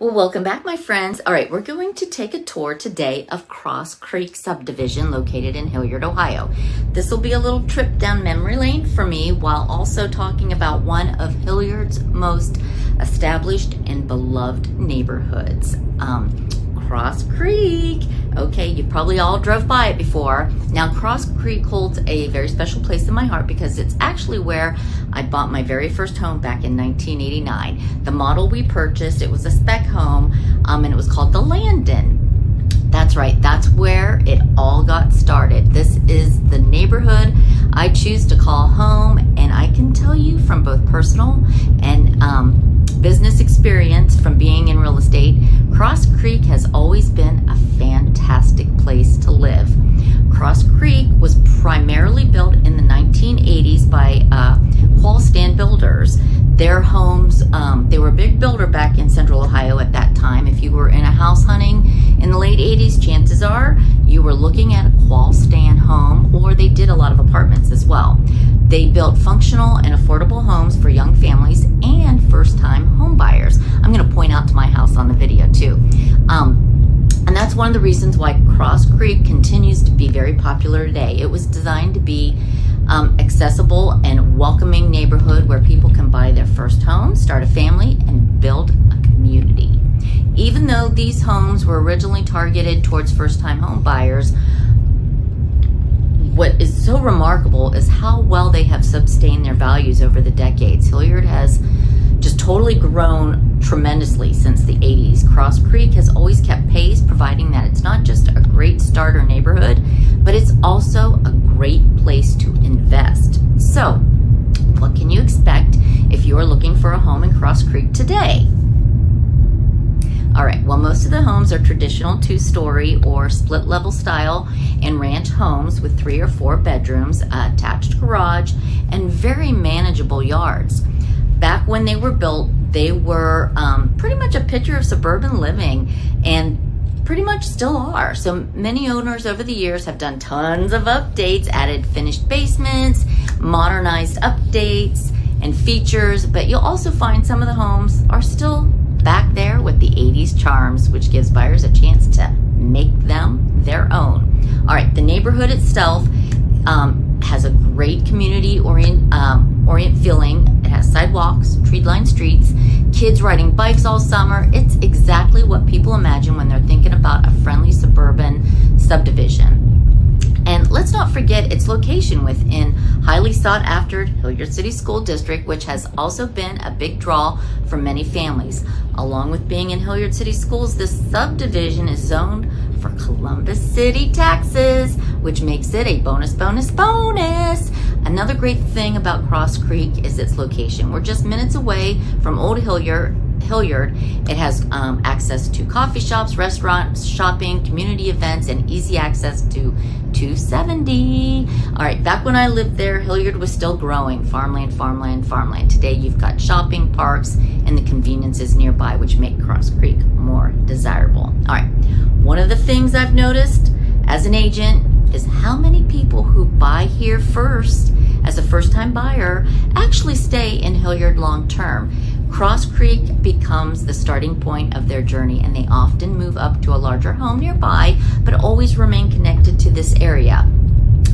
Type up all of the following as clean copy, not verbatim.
Well, welcome back, my friends. All right, we're going to take a tour today of Crosscreek Subdivision located in Hilliard, Ohio. This will be a little trip down memory lane for me while also talking about one of Hilliard's most established and beloved neighborhoods, Crosscreek. Okay, you probably all drove by it before. Now, Crosscreek holds a very special place in my heart because it's actually where I bought my very first home back in 1989. The model we purchased, it was a spec home, and it was called the Landon. That's right, that's where it all got started. This is the neighborhood I choose to call home, and I can tell you from both personal and business experience from being in real estate, Crosscreek has always been a fantastic place to live. Crosscreek was primarily built in the 1980s by Qualstan builders. Their homes, they were a big builder back in Central Ohio at that time. If you were in a house hunting in the late 80s, chances are you were looking at a Qualstan home, or they did a lot of apartments as well. They built functional and affordable homes for young families and first-time home buyers. I'm going to point out to my house on the video too. And that's one of the reasons why Crosscreek continues to be very popular today. It was designed to be accessible and welcoming neighborhood where people can buy their first home, start a family, and build a community. Even though these homes were originally targeted towards first-time home buyers, what is so remarkable is how well they have sustained their values over the decades. Hilliard has just totally grown tremendously since the 80s. Crosscreek has always kept pace, providing that it's not just a great starter neighborhood, but it's also a great place to invest. So, what can you expect if you are looking for a home in Crosscreek today? All right, well, most of the homes are traditional two-story or split-level style and ranch homes with 3 or 4 bedrooms, attached garage, and very manageable yards. Back when they were built, they were pretty much a picture of suburban living, and pretty much still are. So many owners over the years have done tons of updates, added finished basements, modernized updates and features, but you'll also find some of the homes are still back there with the 80s charms, which gives buyers a chance to make them their own. All right, the neighborhood itself has a great community orient feeling. It has sidewalks, tree-lined streets, kids riding bikes all summer. It's exactly what people imagine when they're thinking about a friendly suburban subdivision. And let's not forget its location within highly sought after Hilliard City School District, which has also been a big draw for many families. Along with being in Hilliard City Schools, this subdivision is zoned for Columbus City taxes, which makes it a bonus. Another great thing about Crosscreek is its location. We're just minutes away from Old Hilliard. It has access to coffee shops, restaurants, shopping, community events, and easy access to 270. All right, back when I lived there, Hilliard was still growing. Farmland. Today you've got shopping, parks, and the conveniences nearby, which make Crosscreek more desirable. All right, one of the things I've noticed as an agent is how many people who buy here first as a first-time buyer actually stay in Hilliard long-term. Crosscreek becomes the starting point of their journey, and they often move up to a larger home nearby, but always remain connected to this area.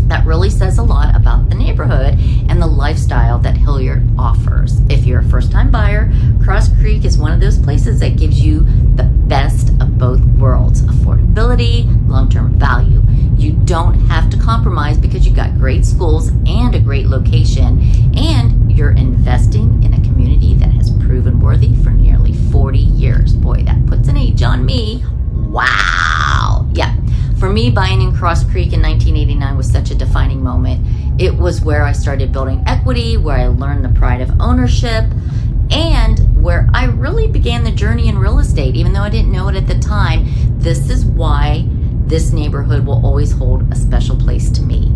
That really says a lot about the neighborhood and the lifestyle that Hilliard offers. If you're a first-time buyer, Crosscreek is one of those places that gives you the best of both worlds: affordability, long-term value. You don't have to compromise because you got great schools and a great location, and you're investing in a community that has proven worthy for nearly 40 years. Boy, that puts an age on me. Wow. Yeah. For me, buying in Crosscreek in 1989 was such a defining moment. It was where I started building equity, where I learned the pride of ownership, and where I really began the journey in real estate, even though I didn't know it at the time. This is why this neighborhood will always hold a special place to me,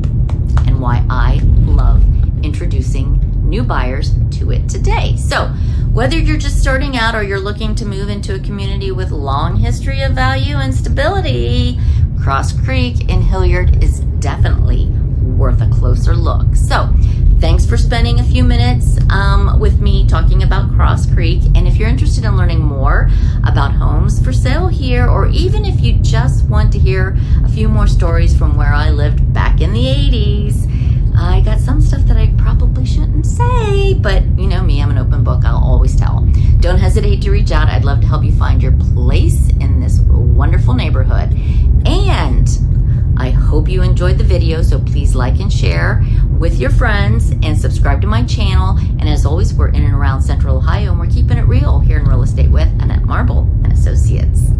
and why I love introducing new buyers to it today. So whether you're just starting out or you're looking to move into a community with long history of value and stability, Crosscreek in Hilliard is definitely worth a closer look. So Thanks for spending a few minutes with me talking about Cross Creek. And if you're interested in learning more about homes for sale here, or even if you just want to hear a few more stories from where I lived back in the 80s, I got some stuff that I probably shouldn't say, but you know me, I'm an open book. I'll always tell. Don't hesitate to reach out. I'd love to help you find your place in this wonderful neighborhood. And I hope you enjoyed the video, so please like and share with your friends and subscribe to my channel. And as always, we're in and around Central Ohio, and we're keeping it real here in Real Estate with Annette Marble and Associates.